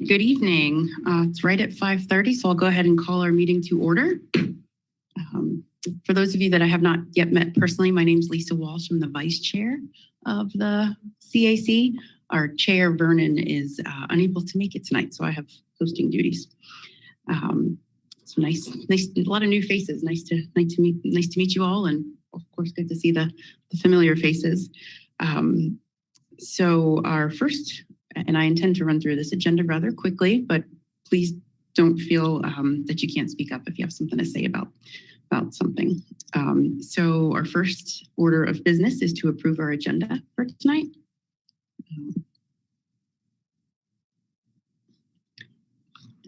Good evening. It's right at 5:30, so I'll go ahead and call our meeting to order. For those of you that I have not yet met personally, my name is Lisa Walsh. I'm the vice chair of the CAC. Our chair, Vernon, is unable to make it tonight, so I have hosting duties. So nice, a lot of new faces. Nice to meet you all, and of course, good to see the familiar faces. So our first, and I intend to run through this agenda rather quickly, but please don't feel that you can't speak up if you have something to say about something. So our first order of business is to approve our agenda for tonight.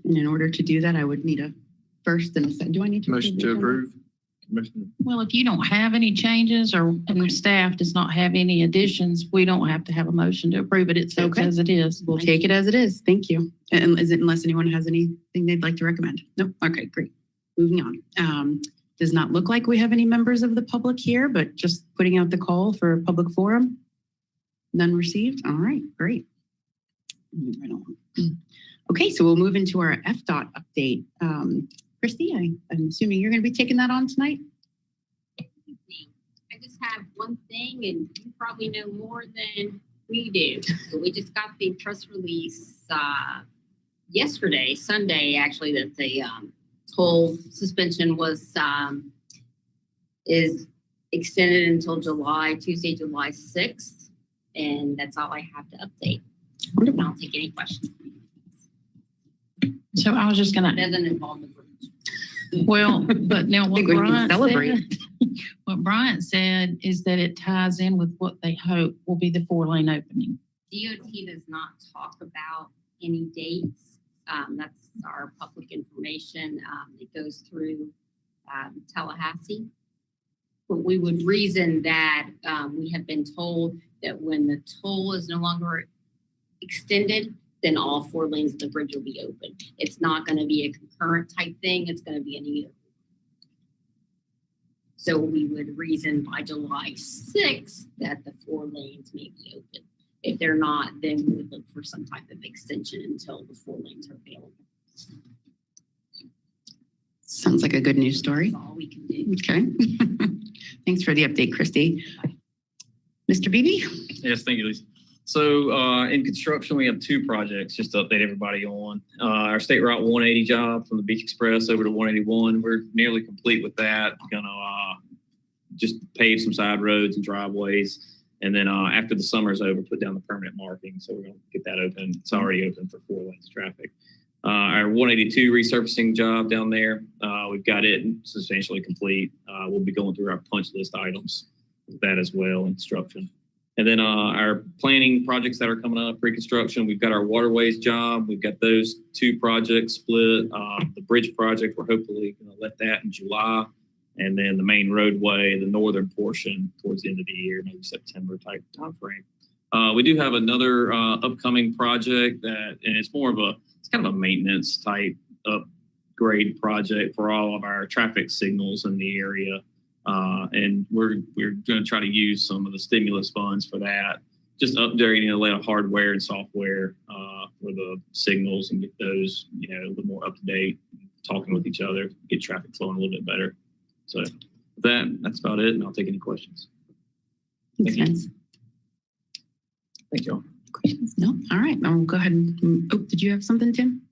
And in order to do that, I would need a first and a second. Do I need to motion to approve? Well, if you don't have any changes and staff does not have any additions, we don't have to have a motion to approve it. It says Okay. as it is. We'll take it as it is. Thank you. And is it unless anyone has anything they'd like to recommend? No? Okay, great. Moving on. Does not look like we have any members of the public here, but just putting out the call for a public forum. None received. All right, great. Right on. Okay, so we'll move into our FDOT update. Christy, I'm assuming you're going to be taking that on tonight? I just have one thing, and you probably know more than we do. So we just got the press release yesterday, Sunday, actually, that the toll suspension is extended until Tuesday, July 6th. And that's all I have to update. And I'll take any questions. So I was just going It doesn't involve the bridge. well, but now what What Bryant said is that it ties in with what they hope will be the 4-lane opening. DOT does not talk about any dates. That's our public information. It goes through Tallahassee. But we would reason that we have been told that when the toll is no longer extended, then all 4 lanes of the bridge will be open. It's not going to be a concurrent type thing. It's going to be an either. So we would reason by July 6th that the 4 lanes may be open. If they're not, then we would look for some type of extension until the 4 lanes are available. Sounds like a good news story. That's all we can do. Okay. Thanks for the update, Christy. Mr. Beebe? Yes, thank you, Lisa. So in construction, we have 2 projects just to update everybody on. Our State Route 180 job from the Beach Express over to 181. We're nearly complete with that. Gonna just pave some side roads and driveways. And then after the summer's over, put down the permanent marking. So we're going to get that open. It's already open for 4 lanes of traffic. Our 182 resurfacing job down there, we've got it substantially complete. We'll be going through our punch list items with that as well in construction. And then our planning projects that are coming up, pre-construction, we've got our waterways job. We've got those 2 projects split. The bridge project, we're hopefully going to let that in July. And then the main roadway, the northern portion towards the end of the year, maybe September type timeframe. We do have another upcoming project and it's kind of a maintenance type upgrade project for all of our traffic signals in the area. And we're going to try to use some of the stimulus funds for that, just updating a lot of hardware and software for the signals and get those, a little more up to date, talking with each other, get traffic flowing a little bit better. So that's about it, and I'll take any questions. Thanks, Vince. Thank you all. Questions? No? All right. I'll go ahead and, did you have something, Tim?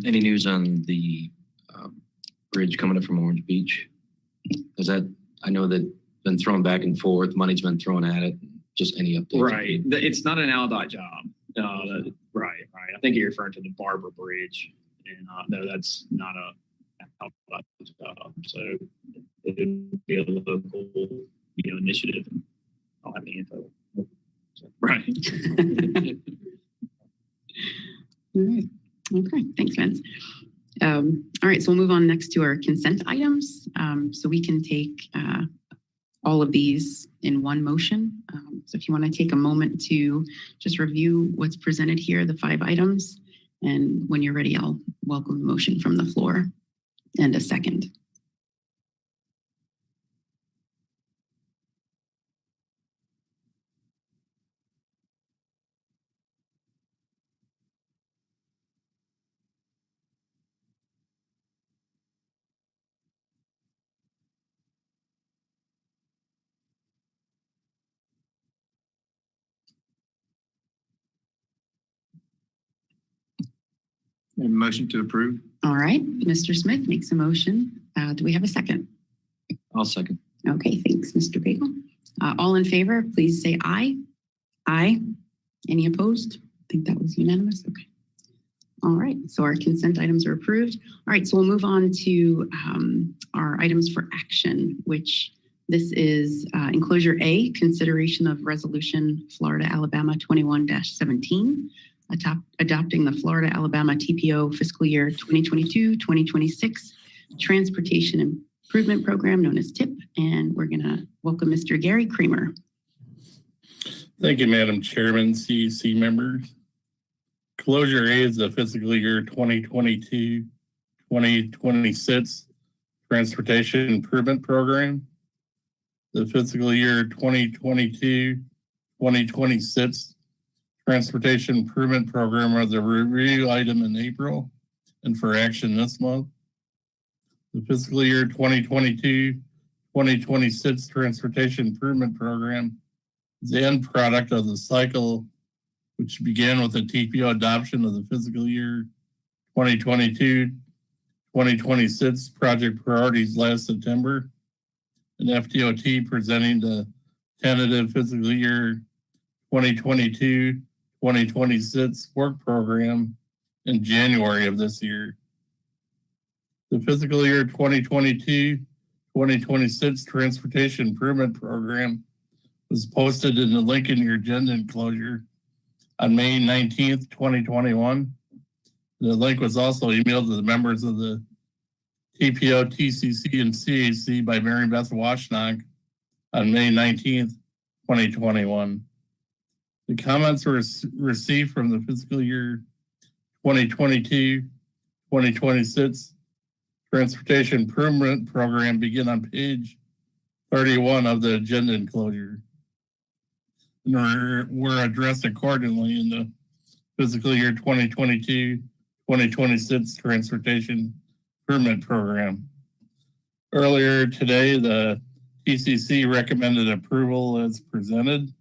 Any news on the bridge coming up from Orange Beach? Is that, I know that been thrown back and forth, money's been thrown at it, just any updates? Right. It's not an ALDOT job. Right. I think you're referring to the Barber Bridge. And no, that's not a ALDOT job. So it would be a local, initiative. And I don't have any info. So, right. All right. Okay. Thanks, Vince. All right, so we'll move on next to our consent items. So we can take all of these in one motion. So if you want to take a moment to just review what's presented here, the 5 items, and when you're ready, I'll welcome a motion from the floor and a second. Motion to approve. All right, Mr. Smith makes a motion. Do we have a second? I'll second. Okay, thanks, Mr. Bagel. All in favor, please say aye. Aye. Any opposed? I think that was unanimous. Okay. All right, so our consent items are approved. All right, so we'll move on to our items for action, which this is enclosure A, consideration of resolution Florida-Alabama 21-17, adopting the Florida-Alabama TPO fiscal year 2022-2026 transportation improvement program known as TIP. And we're gonna welcome Mr. Gary Kramer. Thank you, Madam Chairman, CEC members. Closure A is the fiscal year 2022-2026 transportation improvement program. The fiscal year 2022-2026 transportation improvement program are the review item in April and for action this month. The fiscal year 2022-2026 transportation improvement program is the end product of the cycle, which began with the TPO adoption of the fiscal year 2022-2026 project priorities last September, and FDOT presenting the tentative fiscal year 2022-2026 work program in January of this year. The fiscal year 2022-2026 transportation improvement program was posted in the link in your agenda enclosure on May 19th, 2021. The link was also emailed to the members of the TPO, TCC, and CAC by Mary Beth Washnock on May 19th, 2021. The comments were received from the fiscal year 2022-2026 transportation improvement program begin on page 31 of the agenda enclosure. And were addressed accordingly in the fiscal year 2022-2026 transportation improvement program. Earlier today, the TCC recommended approval as presented.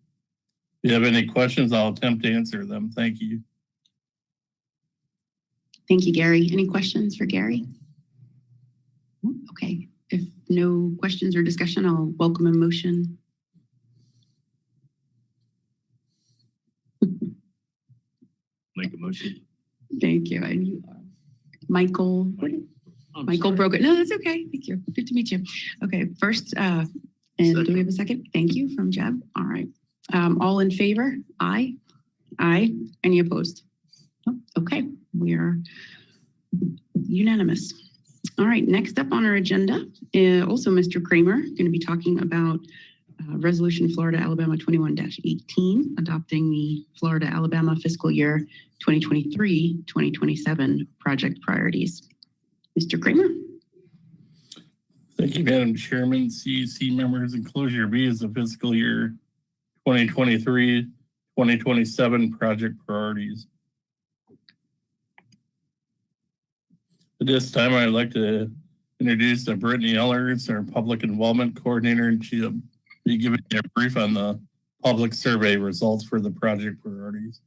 If you have any questions, I'll attempt to answer them. Thank you. Thank you, Gary. Any questions for Gary? Okay, if no questions or discussion, I'll welcome a motion. Make a motion. Thank you. And Michael broke it. No, that's okay. Thank you. Good to meet you. Okay, first, and do we have a second? Thank you from Jeb. All right. All in favor? Aye. Aye. Any opposed? Oh, okay, we are unanimous. All right, next up on our agenda, also Mr. Kramer, going to be talking about Resolution Florida-Alabama 21-18, adopting the Florida-Alabama fiscal year 2023-2027 project priorities. Mr. Kramer. Thank you, Madam Chairman, CEC members. Enclosure B is the fiscal year 2023-2027 project priorities. At this time, I'd like to introduce Brittany Ellers, our Public Involvement Coordinator, and she'll be giving you a brief on the public survey results for the project priorities.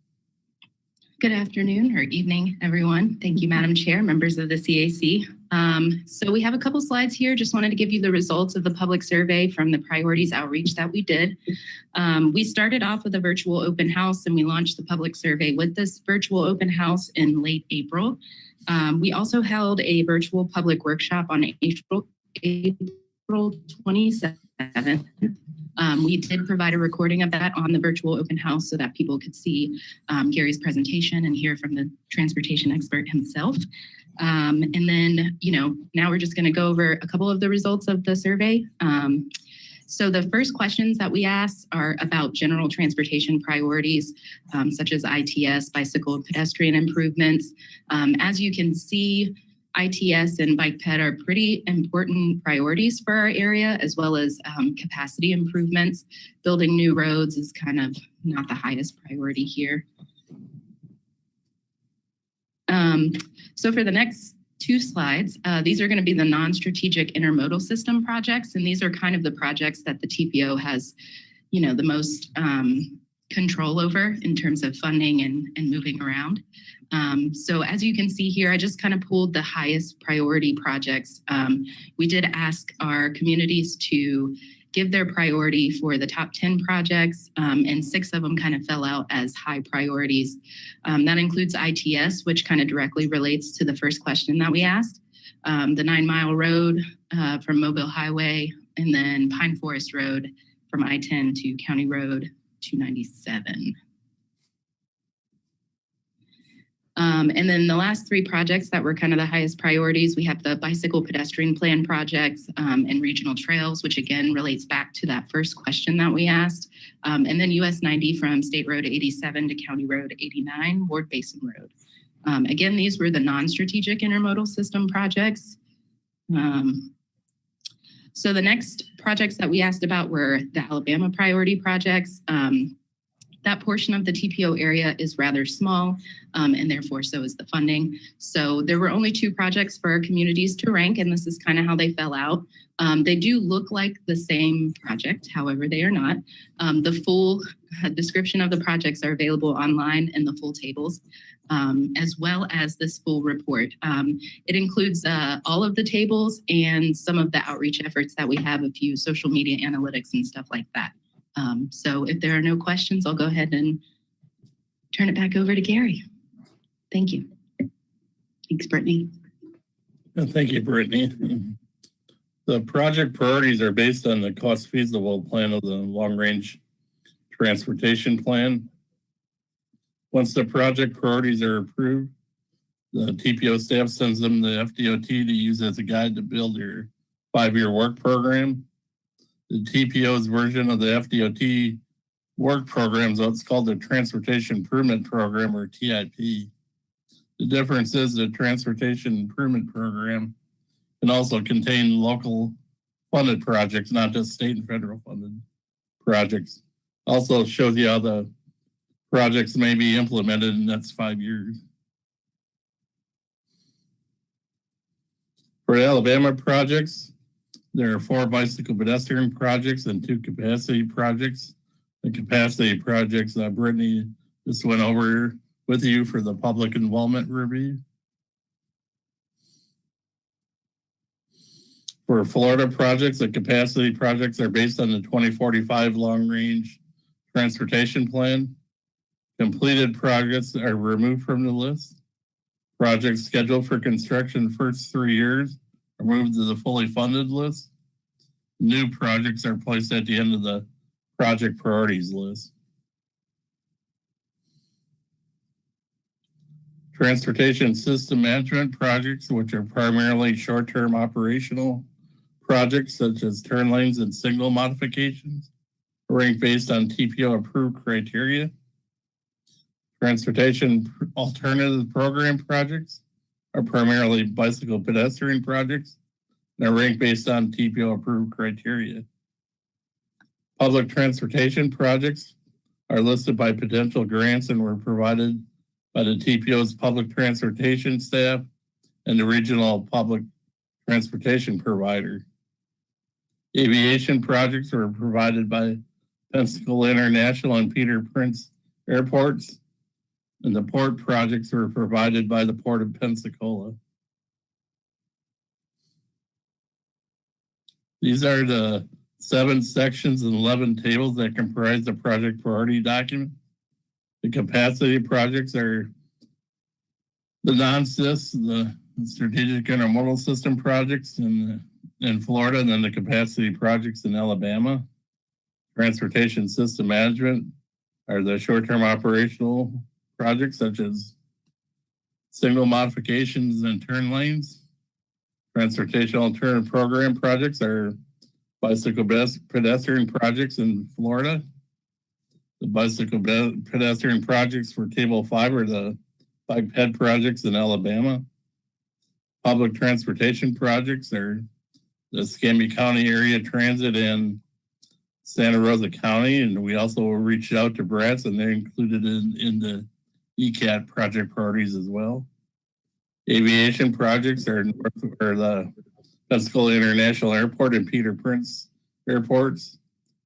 Good afternoon or evening, everyone. Thank you, Madam Chair, members of the CAC. So we have a couple slides here. Just wanted to give you the results of the public survey from the priorities outreach that we did. We started off with a virtual open house and we launched the public survey with this virtual open house in late April. We also held a virtual public workshop on April 27th. We did provide a recording of that on the virtual open house so that people could see Gary's presentation and hear from the transportation expert himself. And then, now we're just going to go over a couple of the results of the survey. So the first questions that we asked are about general transportation priorities, such as ITS, bicycle and pedestrian improvements. As you can see, ITS and bike ped are pretty important priorities for our area, as well as capacity improvements. Building new roads is kind of not the highest priority here. So for the next two slides, these are going to be the non-strategic intermodal system projects, and these are kind of the projects that the TPO has, the most control over in terms of funding and moving around. So as you can see here, I just kind of pulled the highest priority projects. We did ask our communities to give their priority for the top 10 projects, and 6 of them kind of fell out as high priorities. That includes ITS, which kind of directly relates to the first question that we asked, the 9 Mile Road from Mobile Highway, and then Pine Forest Road from I-10 to County Road 297. And then the last 3 projects that were kind of the highest priorities, we have the bicycle pedestrian plan projects and regional trails, which again relates back to that first question that we asked. And then US 90 from State Road 87 to County Road 89, Ward Basin Road. Again, these were the non-strategic intermodal system projects. So the next projects that we asked about were the Alabama priority projects. That portion of the TPO area is rather small, and therefore so is the funding. So there were only 2 projects for our communities to rank, and this is kind of how they fell out. They do look like the same project, however, they are not. The full description of the projects are available online in the full tables, as well as this full report. It includes all of the tables and some of the outreach efforts that we have, a few social media analytics and stuff like that. So if there are no questions, I'll go ahead and turn it back over to Gary. Thank you. Thanks, Brittany. Thank you, Brittany. The project priorities are based on the cost feasible plan of the long-range transportation plan. Once the project priorities are approved, the TPO staff sends them the FDOT to use as a guide to build your 5-year work program. The TPO's version of the FDOT work program is what's called the Transportation Improvement Program, or TIP. The difference is the Transportation Improvement Program can also contain local funded projects, not just state and federal funded projects. Also shows you how the projects may be implemented in the next 5 years. For the Alabama projects, there are 4 bicycle pedestrian projects and 2 capacity projects. The capacity projects that Brittany just went over with you for the public involvement review. For Florida projects, the capacity projects are based on the 2045 long-range transportation plan. Completed projects are removed from the list. Projects scheduled for construction the first 3 years are moved to the fully funded list. New projects are placed at the end of the project priorities list. Transportation system management projects, which are primarily short-term operational projects such as turn lanes and signal modifications, are ranked based on TPO approved criteria. Transportation alternative program projects are primarily bicycle pedestrian projects and are ranked based on TPO approved criteria. Public transportation projects are listed by potential grants and were provided by the TPO's public transportation staff and the regional public transportation provider. Aviation projects were provided by Pensacola International and Peter Prince airports, and the port projects were provided by the Port of Pensacola. These are the 7 sections and 11 tables that comprise the project priority document. The capacity projects are the non-SIS, the strategic intermodal system projects in Florida, and then the capacity projects in Alabama. Transportation system management are the short-term operational projects such as signal modifications and turn lanes. Transportation alternative program projects are bicycle pedestrian projects in Florida. The bicycle pedestrian projects for Table 5 are the bike ped projects in Alabama. Public transportation projects are the Escambia County Area Transit and Santa Rosa County, and we also reached out to Bratz, and they're included in the ECAT project priorities as well. Aviation projects are the Pensacola International Airport and Peter Prince airports.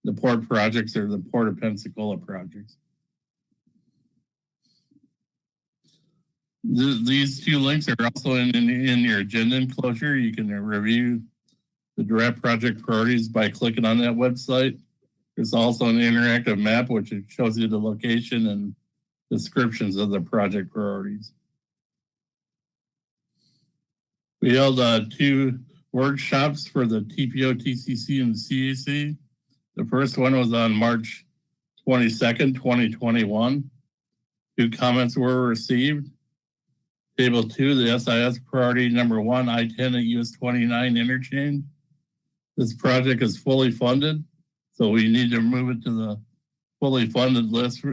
The port projects are the Port of Pensacola projects. These two links are also in your agenda enclosure. You can review the draft project priorities by clicking on that website. There's also an interactive map which shows you the location and descriptions of the project priorities. We held 2 workshops for the TPO, TCC, and CAC. The first one was on March 22nd, 2021. 2 comments were received. Table 2, the SIS priority number 1, I-10 at US 29 interchange. This project is fully funded, so we need to move it to the fully funded list.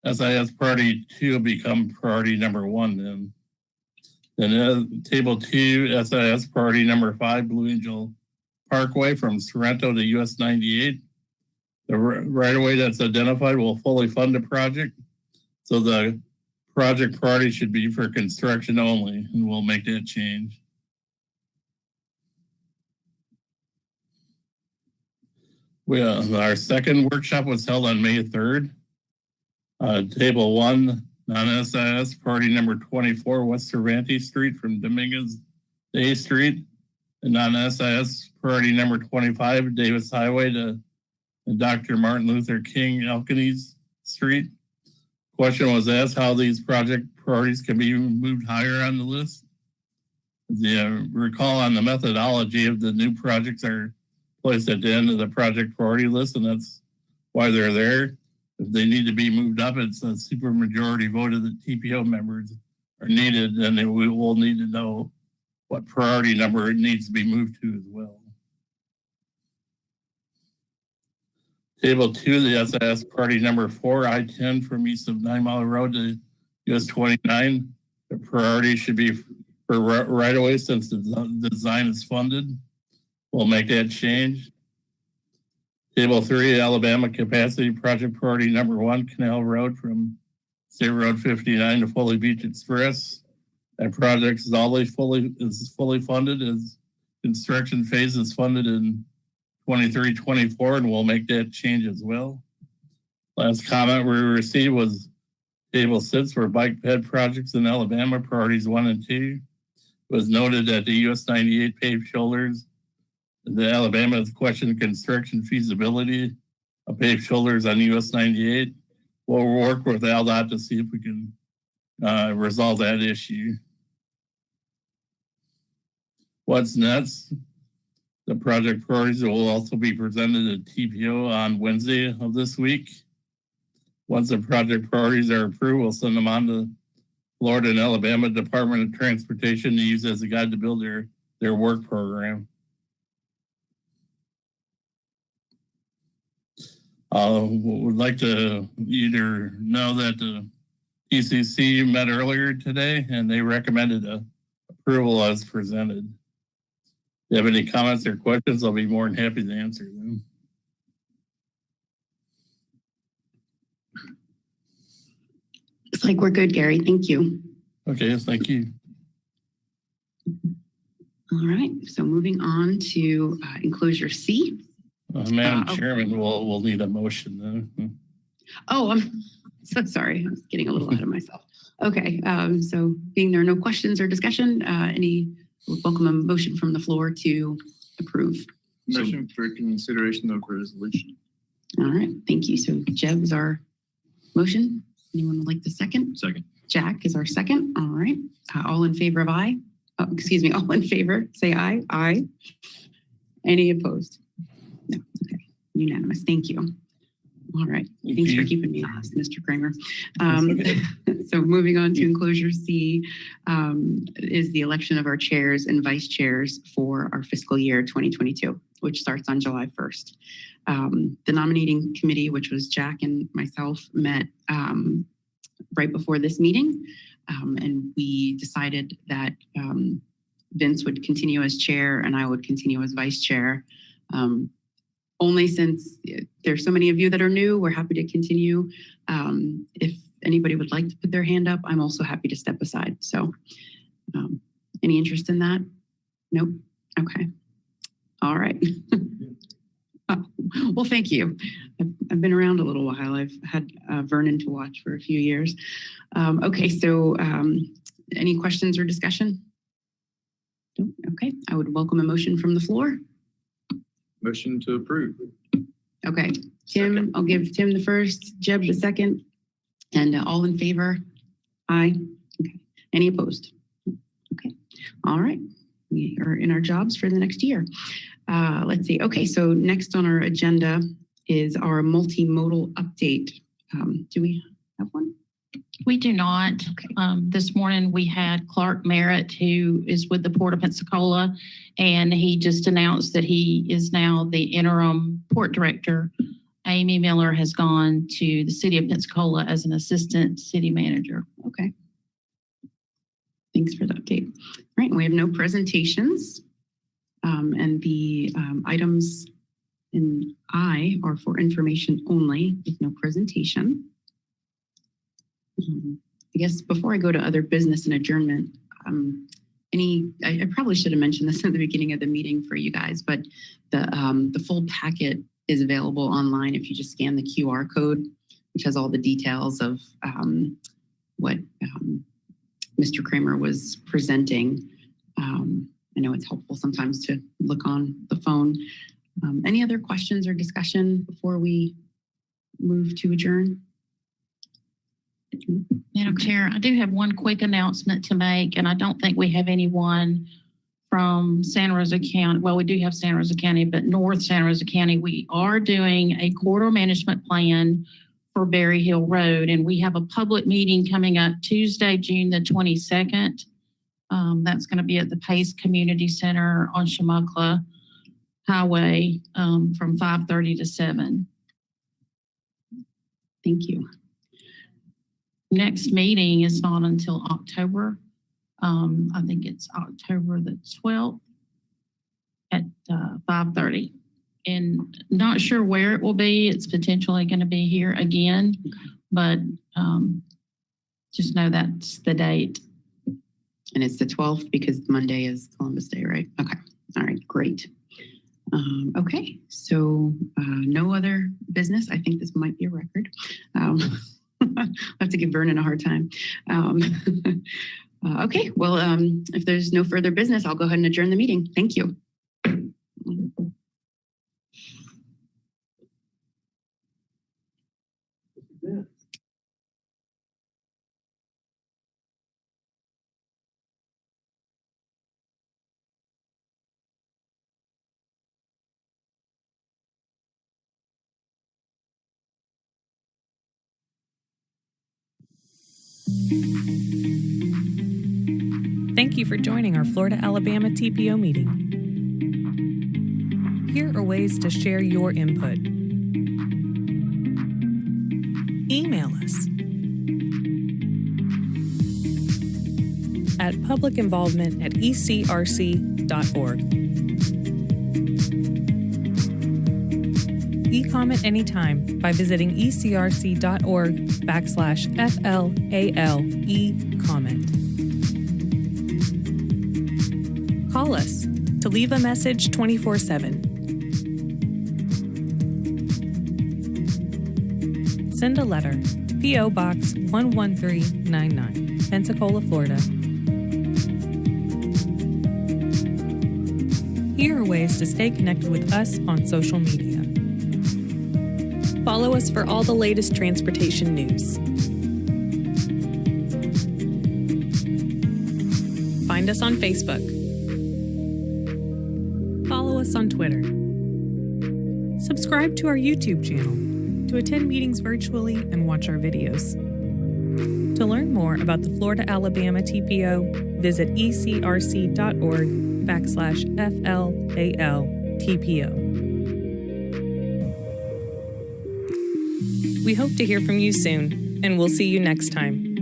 SIS priority 2 will become priority number 1 then. Then table 2, SIS priority number 5, Blue Angel Parkway from Sorrento to US 98. The right-of-way that's identified will fully fund the project. So the project priority should be for construction only, and we'll make that change. Our second workshop was held on May 3rd. Table 1, non-SIS, priority number 24, West Cervantes Street from Dominguez Day Street. And non-SIS, priority number 25, Davis Highway to Dr. Martin Luther King Elkins Street. Question was asked how these project priorities can be moved higher on the list. Recall on the methodology of the new projects are placed at the end of the project priority list, and that's why they're there. If they need to be moved up, it's a supermajority vote of the TPO members are needed, and then we will need to know what priority number it needs to be moved to as well. Table 2, the SIS priority number 4, I-10 from east of 9 Mile Road to US 29. The priority should be for right-of-way since the design is funded. We'll make that change. Table 3, Alabama Capacity Project priority number 1, Canal Road from State Road 59 to Foley Beach Express. That project is always fully funded as construction phase is funded in 23-24, and we'll make that change as well. Last comment we received was table 6 for bike ped projects in Alabama, priorities 1 and 2. It was noted that the US 98 paved shoulders, the Alabama has questioned construction feasibility of paved shoulders on US 98. We'll work with ALDOT to see if we can resolve that issue. What's next? The project priorities will also be presented at TPO on Wednesday of this week. Once the project priorities are approved, we'll send them on to Florida and Alabama Department of Transportation to use as a guide to build their work program. Would like to either know that the TCC met earlier today and they recommended approval as presented. If you have any comments or questions, I'll be more than happy to answer them. Looks like we're good, Gary. Thank you. Okay, thank you. All right, so moving on to enclosure C. Madam Chairman, we'll need a motion then. Oh, I'm so sorry. I was getting a little ahead of myself. Okay, so being there are no questions or discussion, welcome a motion from the floor to approve. Motion for consideration of resolution. All right, thank you. So Jeb is our motion. Anyone would like the second? Second. Jack is our second. All right. All in favor of aye? Oh, excuse me. All in favor, say aye. Aye. Any opposed? No. Okay. Unanimous. Thank you. All right. Thanks for keeping me honest, Mr. Kramer. So moving on to enclosure C is the election of our chairs and vice chairs for our fiscal year 2022, which starts on July 1st. The nominating committee, which was Jack and myself, met right before this meeting, and we decided that Vince would continue as chair and I would continue as vice chair. Only since there's so many of you that are new, we're happy to continue. If anybody would like to put their hand up, I'm also happy to step aside. So any interest in that? Nope. Okay. All right. Well, thank you. I've been around a little while. I've had Vernon to watch for a few years. Okay, so any questions or discussion? No? Okay, I would welcome a motion from the floor. Motion to approve. Okay, Tim, I'll give Tim the first, Jeb the second, and all in favor? Aye. Okay. Any opposed? Okay. All right. We are in our jobs for the next year. Let's see. Okay, so next on our agenda is our multimodal update. Do we have one? We do not. This morning we had Clark Merritt, who is with the Port of Pensacola, and he just announced that he is now the interim port director. Amy Miller has gone to the city of Pensacola as an assistant city manager. Okay. Thanks for the update. All right, we have no presentations. And the items in I are for information only with no presentation. I guess before I go to other business and adjournment, I probably should have mentioned this at the beginning of the meeting for you guys, but the full packet is available online if you just scan the QR code, which has all the details of what Mr. Kramer was presenting. I know it's helpful sometimes to look on the phone. Any other questions or discussion before we move to adjourn? Madam Chair, I do have one quick announcement to make, and I don't think we have anyone from Santa Rosa County. Well, we do have Santa Rosa County, but North Santa Rosa County, we are doing a corridor management plan for Berry Hill Road, and we have a public meeting coming up Tuesday, June the 22nd. That's going to be at the Pace Community Center on Chumuckla Highway from 5:30 to 7. Thank you. Next meeting is not until October. I think it's October the 12th at 5:30. And not sure where it will be. It's potentially going to be here again, but just know that's the date. And it's the 12th because Monday is Columbus Day, right? Okay. All right, great. Okay, so no other business. I think this might be a record. I'll have to give Vernon a hard time. Okay, well, if there's no further business, I'll go ahead and adjourn the meeting. Thank you. Thank you for joining our Florida-Alabama TPO meeting. Here are ways to share your input. Email us at publicinvolvement@ecrc.org. E-comment anytime by visiting ecrc.org/FLALE-comment. Call us to leave a message 24/7. Send a letter to P.O. Box 11399, Pensacola, Florida. Here are ways to stay connected with us on social media. Follow us for all the latest transportation news. Find us on Facebook. Follow us on Twitter. Subscribe to our YouTube channel to attend meetings virtually and watch our videos. To learn more about the Florida-Alabama TPO, visit ecrc.org/FLALTPO. We hope to hear from you soon, and we'll see you next time.